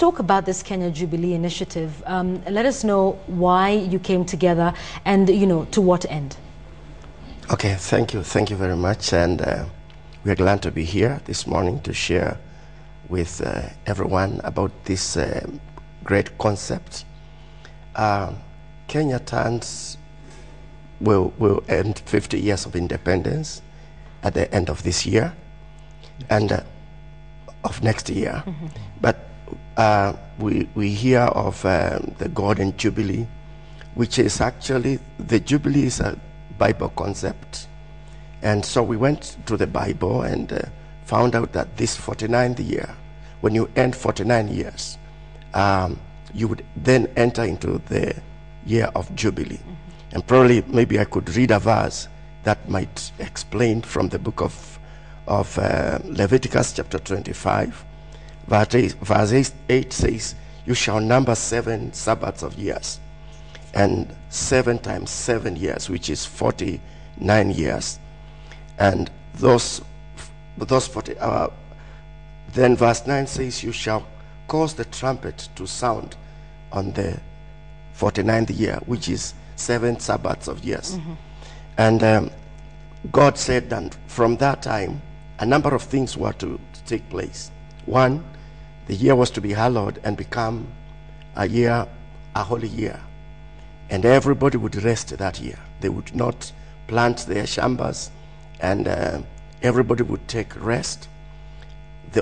talk about this Kenya Jubilee initiative. Let us know why you came together and, you know, to what end. Okay, thank you very much, and we are glad to be here this morning to share with everyone about this great concept. Kenya will end 50 years of independence at the end of this year and of next year. Mm-hmm. But we hear of the Golden Jubilee, which is actually, the Jubilee is a Bible concept. And so we went to the Bible and found out that this 49th year, when you end 49 years, you would then enter into the year of Jubilee. Mm-hmm. And probably maybe I could read a verse that might explain from the book of Leviticus chapter 25. Verse 8 says, "You shall number 7 Sabbaths of years, and 7 times 7 years, which is 49 years. And those 40, then verse 9 says, "You shall cause the trumpet to sound on the 49th year," which is 7 Sabbaths of years. Mm-hmm. And God said that from that time, a number of things were to take place. One, the year was to be hallowed and become a holy year. And everybody would rest that year. They would not plant their shambas, and everybody would take rest.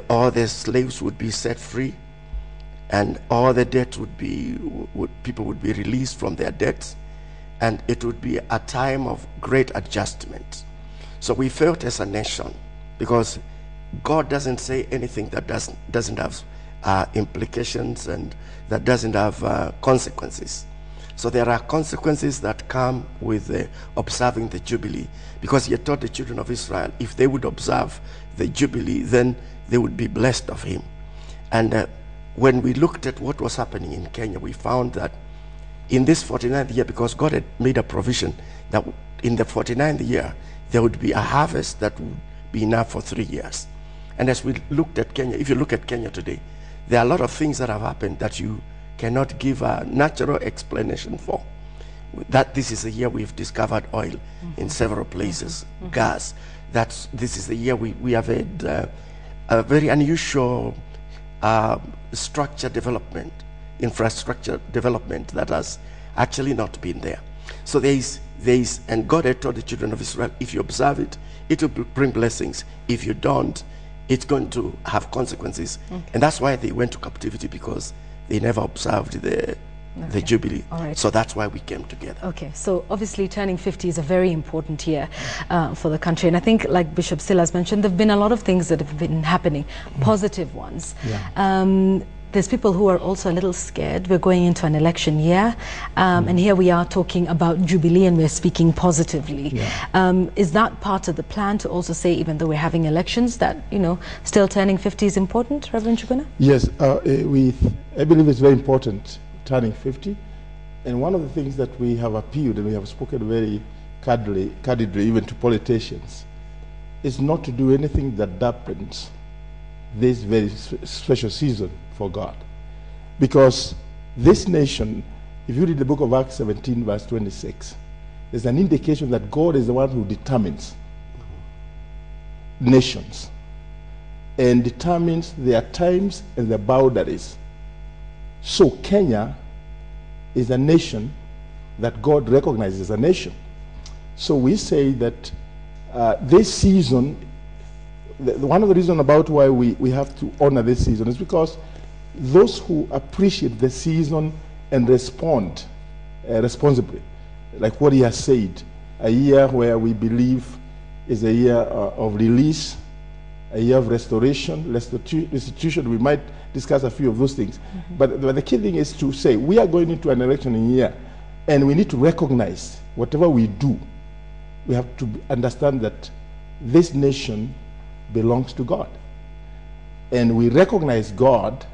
All the slaves would be set free, and all the debts people would be released from their debts, and it would be a time of great adjustment. So we felt as a nation, because God doesn't say anything that doesn't have implications and that doesn't have consequences. So there are consequences that come with observing the Jubilee, because He had taught the children of Israel, if they would observe the Jubilee, then they would be blessed of Him. And when we looked at what was happening in Kenya, we found that in this 49th year, because God had made a provision that in the 49th year, there would be a harvest that would be enough for 3 years. And as we looked at Kenya, if you look at Kenya today, there are a lot of things that have happened that you cannot give a natural explanation for. That this is the year we've discovered oil in several places, gas. This is the year we have had a very unusual infrastructure development that has actually not been there. So there is, and God had told the children of Israel, if you observe it, it will bring blessings. If you don't, it's going to have consequences. And that's why they went to captivity, because they never observed the Jubilee. Right. So that's why we came together. Okay, so obviously turning 50 is a very important year for the country. And I think, like Bishop Silas mentioned, there have been a lot of things that have been happening, positive ones. Yeah. There's people who are also a little scared. We're going into an election year, and here we are talking about Jubilee, and we're speaking positively. Yeah. Is that part of the plan, to also say, even though we're having elections, that, you know, still turning 50 is important, Reverend Chuguna? Yes, I believe it's very important, turning 50. And one of the things that we have appealed, and we have spoken very candidly even to politicians, is not to do anything that dampens this very special season for God. Because this nation, if you read the book of Acts 17 verse 26, there's an indication that God is the one who determines nations and determines their times and their boundaries. So Kenya is a nation that God recognizes as a nation. So we say that this season, one of the reasons about why we have to honor this season is because those who appreciate the season and respond responsibly, like what he has said, a year where we believe is a year of release, a year of restoration, restitution. We might discuss a few of those things. But the key thing is to say we are going into an election year, and we need to recognize whatever we do, we have to understand that this nation belongs to God. And we recognize God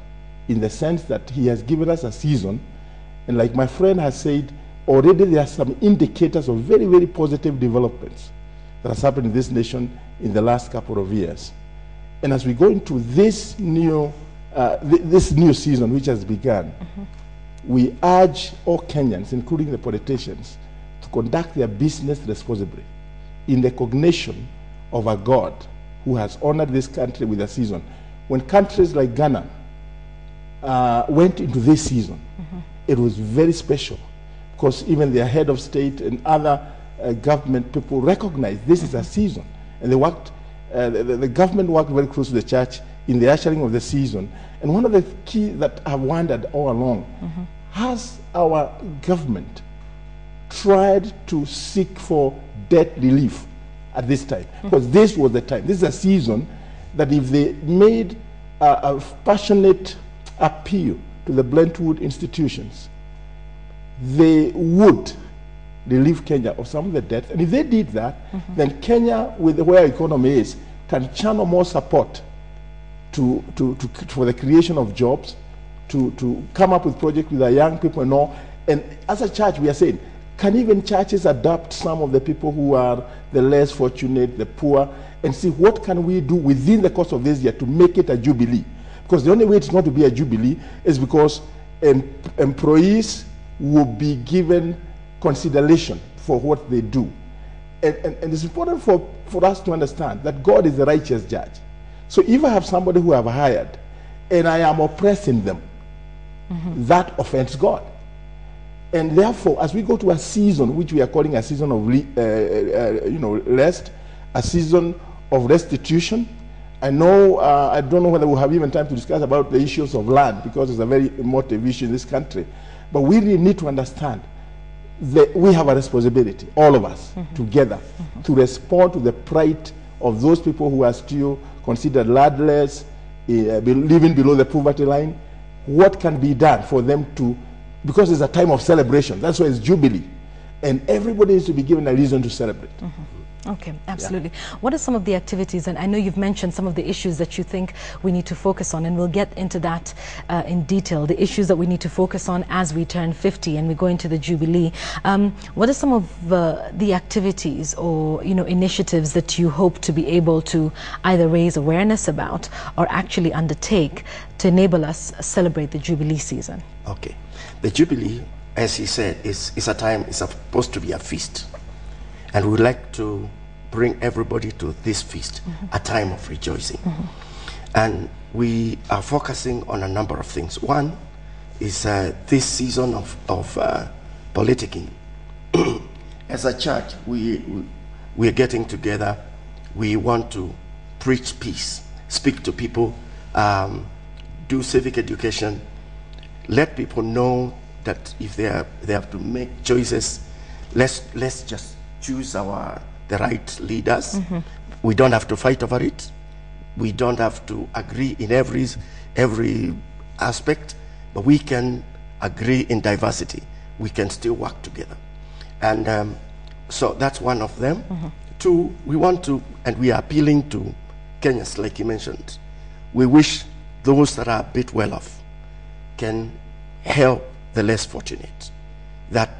in the sense that He has given us a season. And like my friend has said, already there are some indicators of very, very positive developments that has happened in this nation in the last couple of years. And as we go into this new this new season which has begun, we urge all Kenyans, including the politicians, to conduct their business responsibly in recognition of a God who has honored this country with a season. When countries like Ghana went into this season, it was very special, because even their head of state and other government people recognized this is a season, and they worked. The government worked very close to the church in the ushering of the season. And one of the key that I've wondered all along, has our government tried to seek for debt relief at this time? Because this was the time. This is a season that if they made a passionate appeal to the Brentwood institutions, they would relieve Kenya of some of the debt. And if they did that, then Kenya, with where our economy is, can channel more support for the creation of jobs, to come up with projects with our young people and all. And as a church, we are saying, can even churches adopt some of the people who are the less fortunate, the poor, and see what can we do within the course of this year to make it a jubilee? Because the only way it's not to be a jubilee is because employees will be given consideration for what they do. And it's important for us to understand that God is the righteous judge. So if I have somebody who I've hired and I am oppressing them, that offends God. And therefore, as we go to a season which we are calling a season of rest, a season of restitution, I know I don't know whether we'll have even time to discuss about the issues of land, because it's a very emotive issue in this country. But we really need to understand that we have a responsibility, all of us, together, to respond to the plight of those people who are still considered landless, living below the poverty line. What can be done for them to, because it's a time of celebration, that's why it's Jubilee, and everybody needs to be given a reason to celebrate. Okay, absolutely. Yeah. What are some of the activities, and I know you've mentioned some of the issues that you think we need to focus on, and we'll get into that in detail, the issues that we need to focus on as we turn 50 and we go into the Jubilee. What are some of the activities or initiatives that you hope to be able to either raise awareness about or actually undertake to enable us celebrate the Jubilee season? Okay. The Jubilee, as he said, is a time, it's supposed to be a feast. And we would like to bring everybody to this feast, a time of rejoicing. And we are focusing on a number of things. One is this season of politicking. As a church, we are getting together. We want to preach peace, speak to people, do civic education, let people know that if they have to make choices, let's just choose the right leaders. We don't have to fight over it. We don't have to agree in every aspect, but we can agree in diversity. We can still work together. And so that's one of them. Two, we want to, and we are appealing to Kenyans, like you mentioned. We wish those that are a bit well off can help the less fortunate. That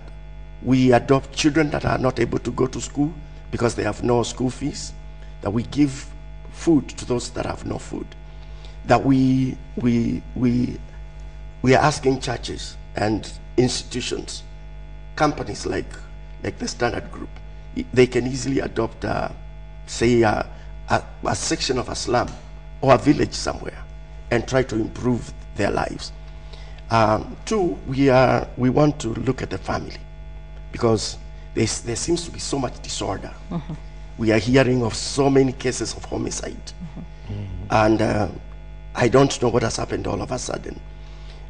we adopt children that are not able to go to school because they have no school fees. That we give food to those that have no food. That we are asking churches and institutions, companies like the Standard Group, they can easily adopt, say, a section of a slum or a village somewhere and try to improve their lives. Two, we want to look at the family, because there seems to be so much disorder. We are hearing of so many cases of homicide. And I don't know what has happened all of a sudden.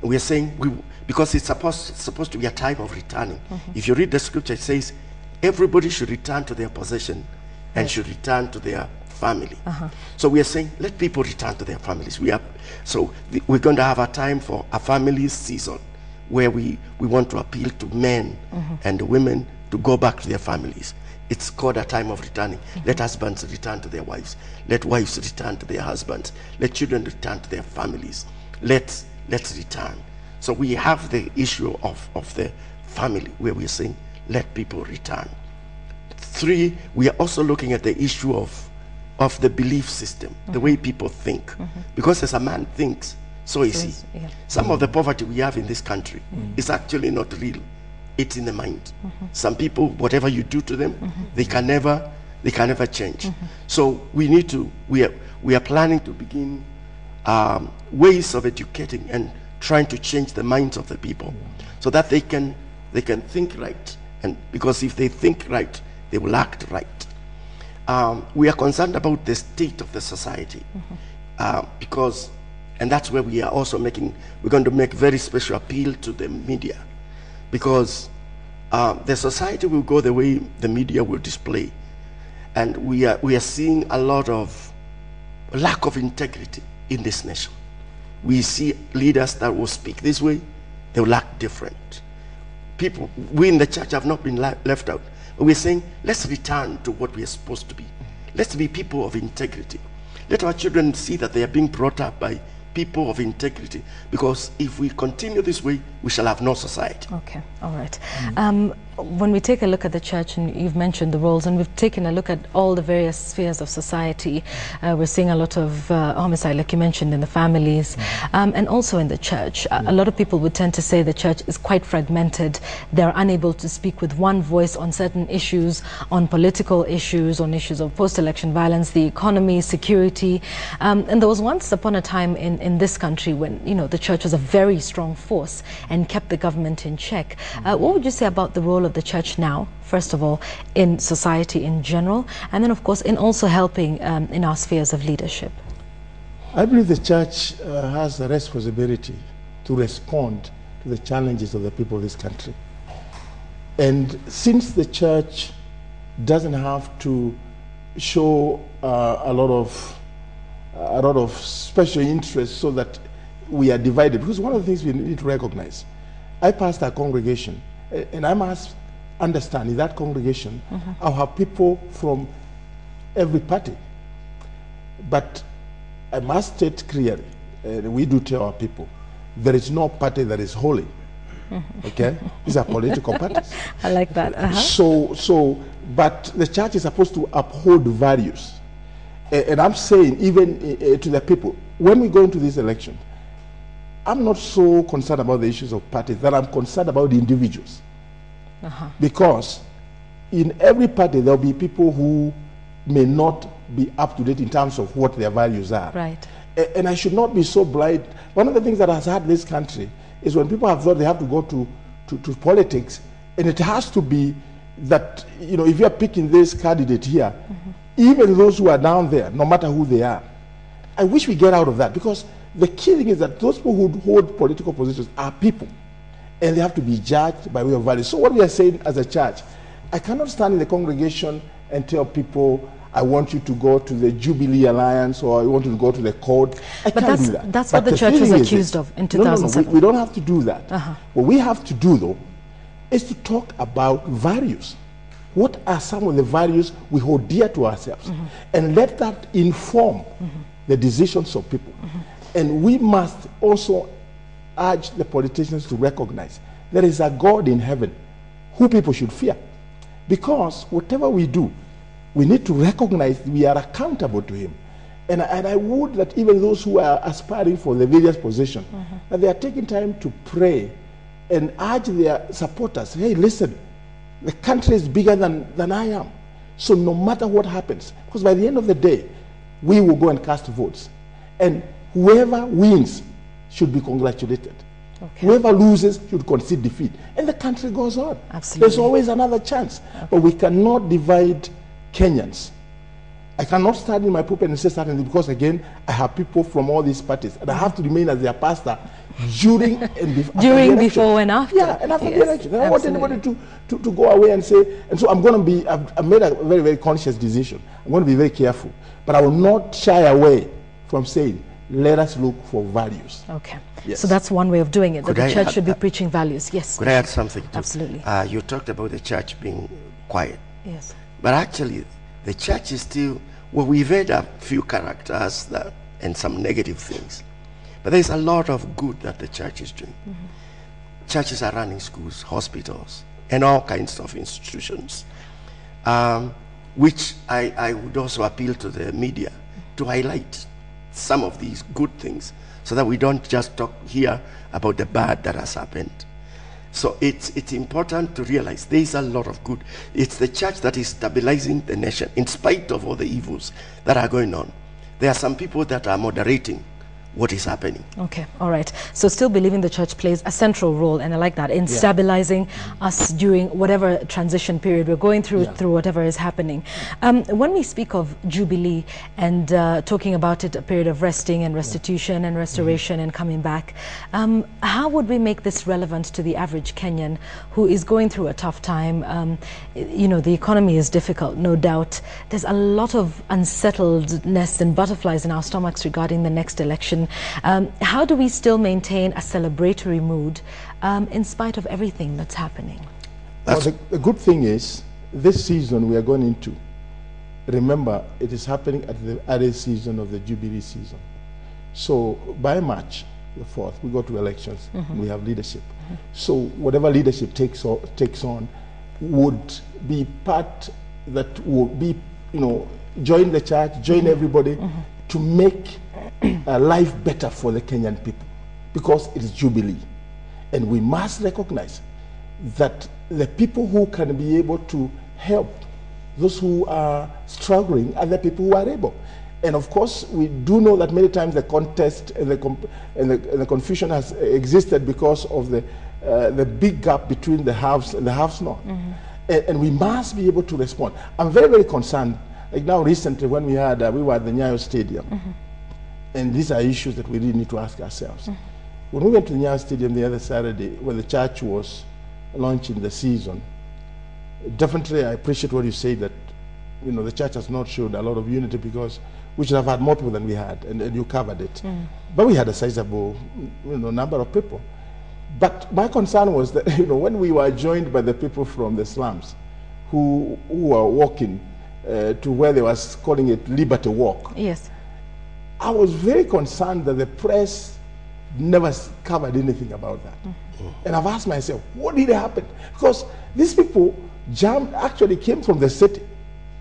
We are saying, because it's supposed to be a time of returning. If you read the scripture, it says, everybody should return to their possession and should return to their family. So we are saying, let people return to their families. We're going to have a time for a family season where we want to appeal to men and women to go back to their families. It's called a time of returning. Let husbands return to their wives. Let wives return to their husbands. Let children return to their families. Let's return. So we have the issue of the family, where we're saying, let people return. Three, we are also looking at the issue of the belief system, the way people think. Because as a man thinks, so easy. Yeah. Some of the poverty we have in this country is actually not real. It's in the mind. Some people, whatever you do to them, they can never change. So we need to, we are planning to begin ways of educating and trying to change the minds of the people so that they can think right. And because if they think right, they will act right. We are concerned about the state of the society because, and that's where we are also we're going to make very special appeal to the media, because the society will go the way the media will display. And we are seeing a lot of lack of integrity in this nation. We see leaders that will speak this way, they will act different. People, we in the church have not been left out. But we're saying, let's return to what we are supposed to be. Let's be people of integrity. Let our children see that they are being brought up by people of integrity, because if we continue this way, we shall have no society. Okay, all right. When we take a look at the church, and you've mentioned the roles, and we've taken a look at all the various spheres of society, we're seeing a lot of homicide, like you mentioned, in the families, and also in the church. A lot of people would tend to say the church is quite fragmented. They're unable to speak with one voice on certain issues, on political issues, on issues of post-election violence, the economy, security. And there was once upon a time in this country when, you know, the church was a very strong force and kept the government in check. What would you say about the role of the church now, first of all, in society in general, and then of course in also helping in our spheres of leadership? I believe the church has a responsibility to respond to the challenges of the people of this country. And since the church doesn't have to show a lot of special interest so that we are divided, because one of the things we need to recognize, I pastor a congregation, and I must understand in that congregation, I'll have people from every party. But I must state clearly, and we do tell our people, there is no party that is holy. Okay? These are political parties. I like that. But the church is supposed to uphold values. And I'm saying, even to the people, when we go into this election, I'm not so concerned about the issues of parties, that I'm concerned about the individuals. Because in every party, there'll be people who may not be up to date in terms of what their values are. Right. And I should not be so blind. One of the things that has hurt this country is when people have thought they have to go to politics, and it has to be that, you know, if you're picking this candidate here, even those who are down there, no matter who they are, I wish we get out of that, because the key thing is that those people who hold political positions are people, and they have to be judged by way of values. So what we are saying as a church, I cannot stand in the congregation and tell people, I want you to go to the Jubilee Alliance, or I want you to go to the code. I can't do that. That's what the church was accused of in 2007. No, we don't have to do that. What we have to do, though, is to talk about values. What are some of the values we hold dear to ourselves? And let that inform the decisions of people. And we must also urge the politicians to recognize there is a God in heaven who people should fear. Because whatever we do, we need to recognize we are accountable to him. And I would that even those who are aspiring for the various positions, that they are taking time to pray and urge their supporters, hey, listen, the country is bigger than I am. So no matter what happens, because by the end of the day, we will go and cast votes. And whoever wins should be congratulated. Okay. Whoever loses should concede defeat. And the country goes on. Absolutely. There's always another chance. Okay. But we cannot divide Kenyans. I cannot stand in my pulpit and say something, because again, I have people from all these parties, and I have to remain as their pastor during and before and after. Yeah, and after the election. I don't want anybody to go away and say, and so I'm going to be, I've made a very, very conscious decision. I'm going to be very careful, but I will not shy away from saying, let us look for values. Okay. Yes. So that's one way of doing it, that the church should be preaching values. Yes. Could I add something too? Absolutely. You talked about the church being quiet. Yes. But actually, the church is still, well, we've had a few characters and some negative things. But there's a lot of good that the church is doing. Churches are running schools, hospitals, and all kinds of institutions, which I would also appeal to the media to highlight some of these good things, so that we don't just talk here about the bad that has happened. So it's important to realize there is a lot of good. It's the church that is stabilizing the nation in spite of all the evils that are going on. There are some people that are moderating what is happening. Okay, all right. So still believing the church plays a central role, and I like that, in stabilizing us during whatever transition period we're going through, through whatever is happening. When we speak of Jubilee and talking about it, a period of resting and restitution and restoration and coming back, how would we make this relevant to the average Kenyan who is going through a tough time? You know, the economy is difficult, no doubt. There's a lot of unsettledness and butterflies in our stomachs regarding the next election. How do we still maintain a celebratory mood in spite of everything that's happening? Well, the good thing is, this season we are going into, remember, it is happening at the early season of the Jubilee season. So by March the 4th, we go to elections, and we have leadership. So whatever leadership takes on would be part that will be, you know, join the church, join everybody to make life better for the Kenyan people, because it is Jubilee. And we must recognize that the people who can be able to help those who are struggling are the people who are able. And of course, we do know that many times the contest and the confusion has existed because of the big gap between the haves and the haves-not. And we must be able to respond. I'm very, very concerned. Like now recently when we were at the Nyayo Stadium, and these are issues that we really need to ask ourselves. When we went to the Nyayo Stadium the other Saturday, when the church was launching the season, definitely I appreciate what you say, that, you know, the church has not showed a lot of unity, because we should have had more people than we had, and you covered it. But we had a sizable, you know, number of people. But my concern was that, you know, when we were joined by the people from the slums who were walking to where they was calling it Liberty Walk. Yes. I was very concerned that the press never covered anything about that. And I've asked myself, what did happen? Because these people actually came from the city.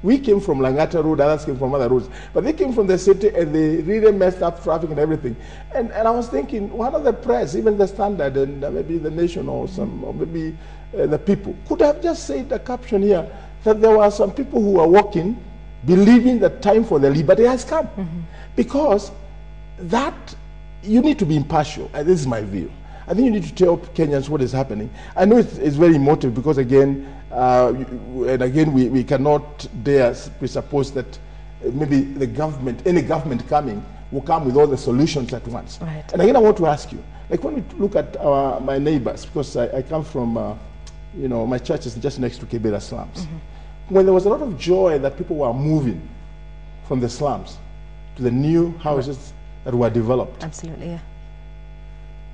We came from Langata Road, others came from other roads. But they came from the city and they really messed up traffic and everything. And I was thinking, why not the press, even the Standard and maybe the Nation or maybe the People, could have just said the caption here that there were some people who were walking, believing that time for the liberty has come. Because that, you need to be impartial, and this is my view. I think you need to tell Kenyans what is happening. I know it's very emotive, because again, we cannot dare presuppose that maybe the government, any government coming, will come with all the solutions at once. Right. And again, I want to ask you, like when we look at my neighbors, because I come from, you know, my church is just next to Kibera slums. When there was a lot of joy that people were moving from the slums to the new houses that were developed. Absolutely, yeah.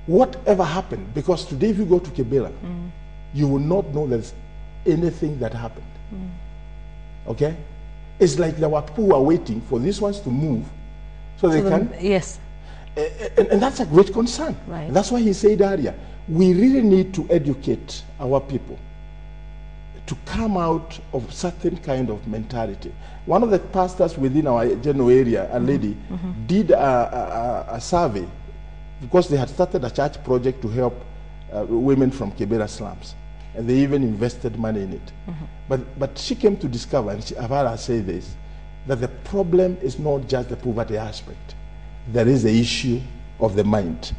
Whatever happened, because today if you go to Kibera, you will not know there's anything that happened. Okay? It's like there were people who were waiting for these ones to move so they can. Yes. And that's a great concern. Right. And that's why he said earlier, we really need to educate our people to come out of certain kind of mentality. One of the pastors within our general area, a lady, did a survey, because they had started a church project to help women from Kibera slums. And they even invested money in it. But she came to discover, and I've heard her say this, that the problem is not just the poverty aspect. There is the issue of the mind.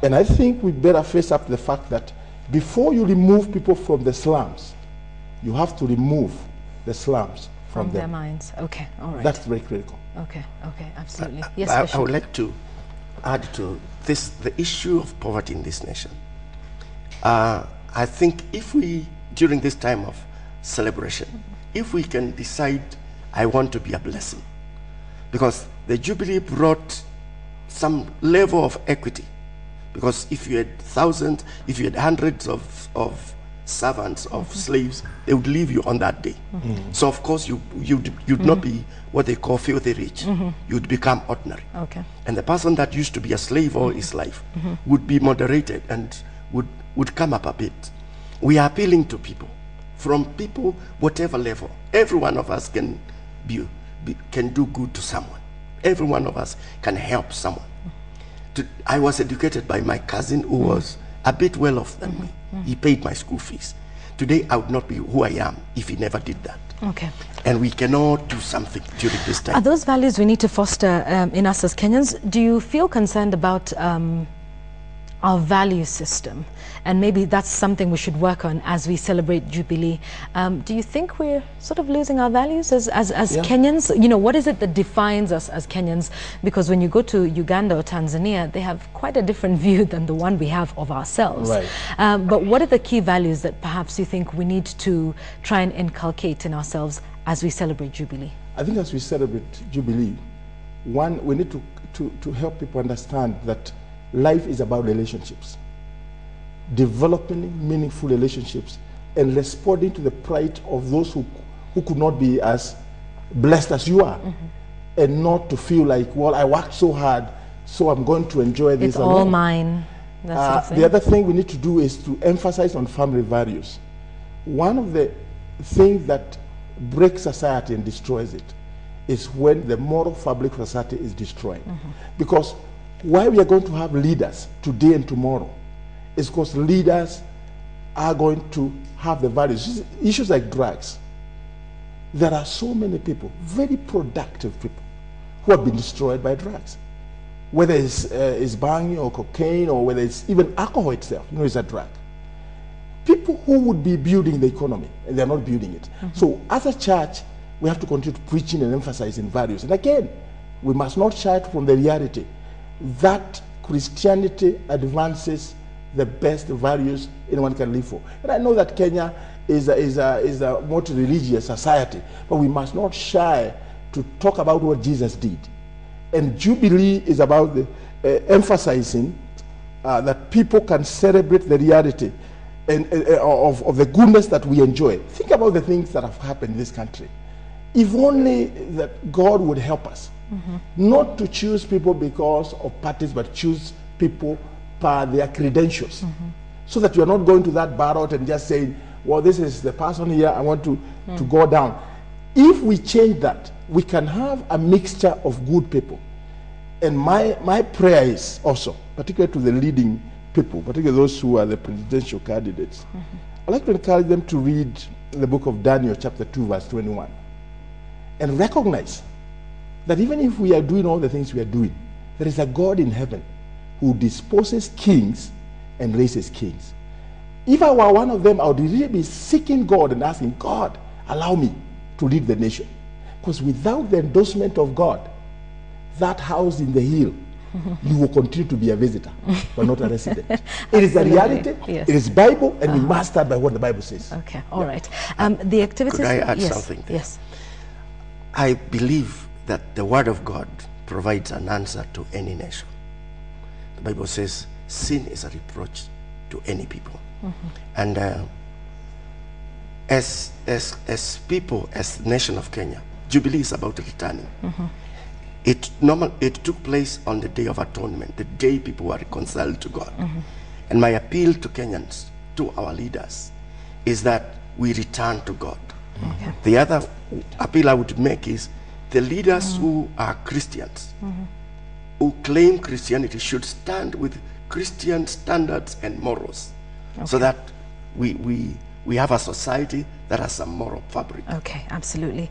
And I think we better face up to the fact that before you remove people from the slums, you have to remove the slums from their them. minds. Okay, all right. That's very critical. Okay, absolutely. Yes, I would like to add to this the issue of poverty in this nation. I think if we, during this time of celebration, if we can decide, I want to be a blessing, because the Jubilee brought some level of equity, because if you had thousands, if you had hundreds of servants, of slaves, they would leave you on that day. So of course you'd not be what they call filthy rich. You'd become ordinary. Okay. And the person that used to be a slave all his life would be moderated and would come up a bit. We are appealing to people, from people whatever level. Every one of us can do good to someone. Every one of us can help someone. I was educated by my cousin who was a bit well off than me. He paid my school fees. Today, I would not be who I am if he never did that. Okay. And we cannot do something during this time. Are those values we need to foster in us as Kenyans? Do you feel concerned about our value system? And maybe that's something we should work on as we celebrate Jubilee. Do you think we're sort of losing our values as Kenyans? You know, what is it that defines us as Kenyans? Because when you go to Uganda or Tanzania, they have quite a different view than the one we have of ourselves. Right. But what are the key values that perhaps you think we need to try and inculcate in ourselves as we celebrate Jubilee? I think as we celebrate Jubilee, one, we need to help people understand that life is about relationships, developing meaningful relationships and responding to the plight of those who could not be as blessed as you are, and not to feel like, well, I worked so hard, so I'm going to enjoy this. It's all mine. That sort of thing. The other thing we need to do is to emphasize on family values. One of the things that breaks society and destroys it is when the moral fabric of society is destroyed. Because why we are going to have leaders today and tomorrow is because leaders are going to have the values. Issues like drugs. There are so many people, very productive people, who have been destroyed by drugs. Whether it's banging or cocaine, or whether it's even alcohol itself, you know, it's a drug. People who would be building the economy, and they're not building it. So as a church, we have to continue preaching and emphasizing values. And again, we must not shy from the reality that Christianity advances the best values anyone can live for. And I know that Kenya is a multi-religious society, but we must not shy to talk about what Jesus did. And Jubilee is about emphasizing that people can celebrate the reality and of the goodness that we enjoy. Think about the things that have happened in this country. If only that God would help us, not to choose people because of parties, but choose people by their credentials, so that you're not going to that ballot and just saying, well, this is the person here, I want to go down. If we change that, we can have a mixture of good people. And my prayer is also, particularly to the leading people, particularly those who are the presidential candidates, I'd like to encourage them to read the book of Daniel chapter 2 verse 21 and recognize that even if we are doing all the things we are doing, there is a God in heaven who disposes kings and raises kings. If I were one of them, I would really be seeking God and asking, God, allow me to lead the nation. Because without the endorsement of God, that house in the hill, you will continue to be a visitor, but not a resident. It is a reality, yes. It is Bible, and we must start by what the Bible says. Okay, all right. The activities... Could I add yes, something there? Yes. I believe that the Word of God provides an answer to any nation. The Bible says sin is a reproach to any people. And as people, as the nation of Kenya, Jubilee is about returning. It took place on the Day of Atonement, the day people were reconciled to God. And my appeal to Kenyans, to our leaders, is that we return to God. The other appeal I would make is the leaders who are Christians, who claim Christianity, should stand with Christian standards and morals, so that we have a society that has a moral fabric. Okay, absolutely.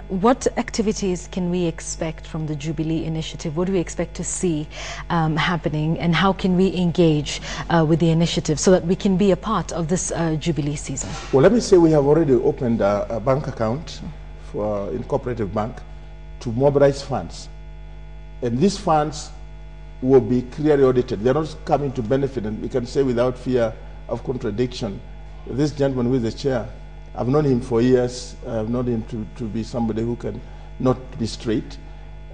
What activities can we expect from the Jubilee initiative? What do we expect to see happening, and how can we engage with the initiative so that we can be a part of this Jubilee season? Well, let me say we have already opened a bank account for Incorporated Bank to mobilize funds. And these funds will be clearly audited. They're not coming to benefit, and we can say without fear of contradiction, this gentleman who is the chair, I've known him for years. I've known him to be somebody who can not be straight.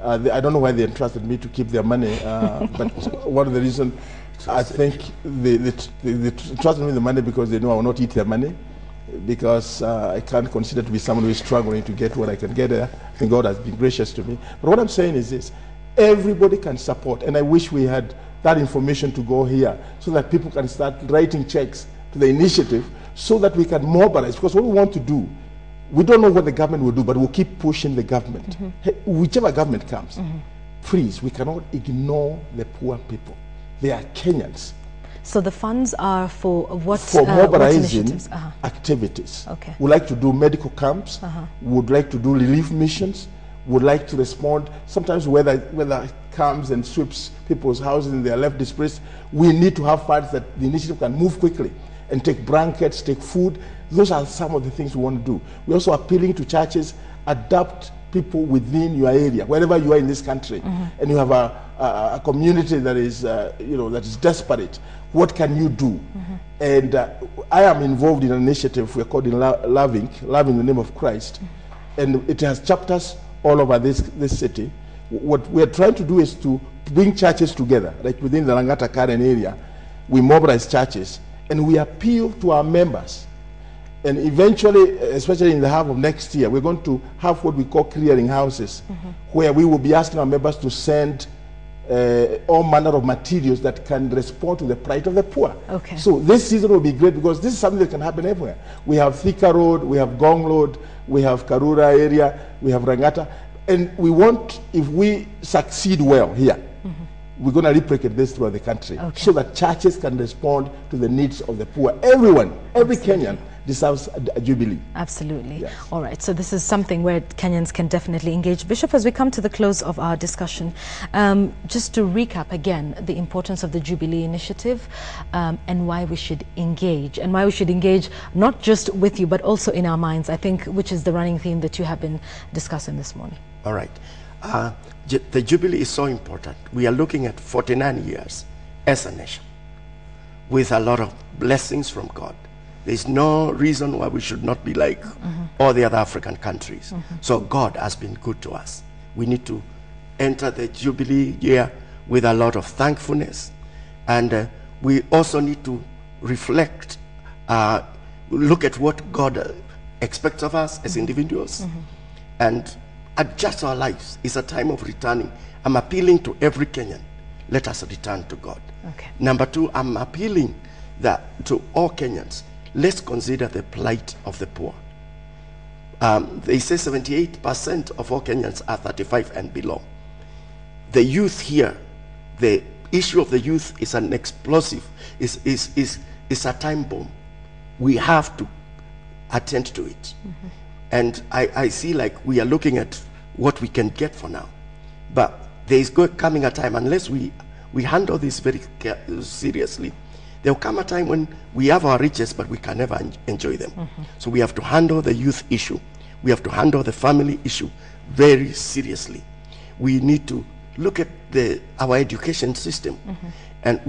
I don't know why they entrusted me to keep their money, but one of the reasons I think they trusted me with the money because they know I will not eat their money, because I can't consider to be someone who is struggling to get what I can get there. I think God has been gracious to me. But what I'm saying is this: everybody can support, and I wish we had that information to go here so that people can start writing checks to the initiative so that we can mobilize. Because what we want to do, we don't know what the government will do, but we'll keep pushing the government. Whichever government comes, please, we cannot ignore the poor people. They are Kenyans. So the funds are for what? For mobilizing what activities. Okay. We like to do medical camps. Would like to do relief missions. Would like to respond. Sometimes weather comes and sweeps people's houses and they are left displaced. We need to have funds that the initiative can move quickly and take blankets, take food. Those are some of the things we want to do. We're also appealing to churches, adapt people within your area, wherever you are in this country, and you have a community that is, that is desperate. What can you do? And I am involved in an initiative we're calling Loving the Name of Christ, and it has chapters all over this city. What we're trying to do is to bring churches together, like within the Langata Karen area. We mobilize churches, and we appeal to our members. And eventually, especially in the half of next year, we're going to have what we call clearing houses, where we will be asking our members to send all manner of materials that can respond to the plight of the poor. Okay. So this season will be great because this is something that can happen everywhere. We have Thika Road, we have Gong Road, we have Karura area, we have Rangata. And we want, if we succeed well here, we're going to replicate this throughout the country, so that churches can respond to the needs of the poor. Everyone, every Kenyan deserves a Jubilee. Absolutely. Yes. All right. So this is something where Kenyans can definitely engage. Bishop, as we come to the close of our discussion, just to recap again the importance of the Jubilee initiative and why we should engage, and why we should engage not just with you but also in our minds, I think, which is the running theme that you have been discussing this morning. All right. The Jubilee is so important. We are looking at 49 years as a nation with a lot of blessings from God. There's no reason why we should not be like all the other African countries. So God has been good to us. We need to enter the Jubilee year with a lot of thankfulness. And we also need to reflect, look at what God expects of us as individuals, and adjust our lives. It's a time of returning. I'm appealing to every Kenyan. Let us return to God. Okay. Number two, I'm appealing to all Kenyans. Let's consider the plight of the poor. They say 78% of all Kenyans are 35 and below. The youth here, the issue of the youth is an explosive, is a time bomb. We have to attend to it. And I see like we are looking at what we can get for now. But there is coming a time, unless we handle this very seriously, there will come a time when we have our riches, but we can never enjoy them. So we have to handle the youth issue. We have to handle the family issue very seriously. We need to look at our education system. And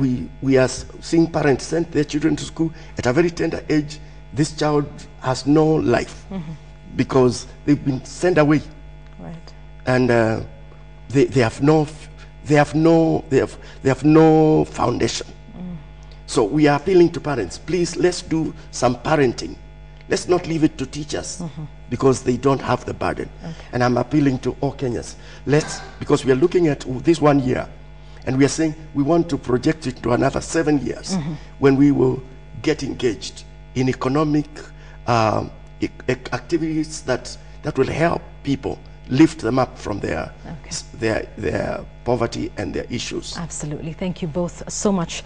we are seeing parents send their children to school at a very tender age. This child has no life because they've been sent away. Right. And they have no foundation. So we are appealing to parents, please, let's do some parenting. Let's not leave it to teachers because they don't have the burden. And I'm appealing to all Kenyans. Because we are looking at this 1 year, and we are saying we want to project it to another 7 years when we will get engaged in economic activities that will help people, lift them up from their poverty and their issues. Absolutely. Thank you both so much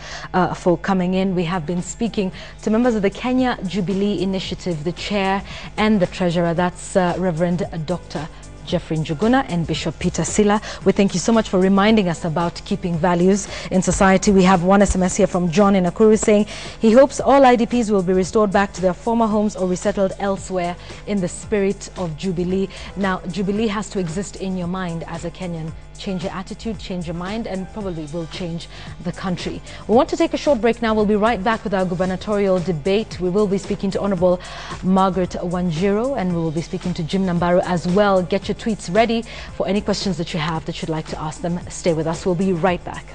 for coming in. We have been speaking to members of the Kenya Jubilee Initiative, the chair and the treasurer. That's Reverend Dr. Jeffrey Njuguna and Bishop Peter Sila. We thank you so much for reminding us about keeping values in society. We have one SMS here from John in Nakuru saying he hopes all IDPs will be restored back to their former homes or resettled elsewhere in the spirit of Jubilee. Now, Jubilee has to exist in your mind as a Kenyan. Change your attitude, change your mind, and probably will change the country. We want to take a short break now. We'll be right back with our gubernatorial debate. We will be speaking to Honorable Margaret Wanjiru, and we will be speaking to Jim Nambaru as well. Get your tweets ready for any questions that you have that you'd like to ask them. Stay with us. We'll be right back.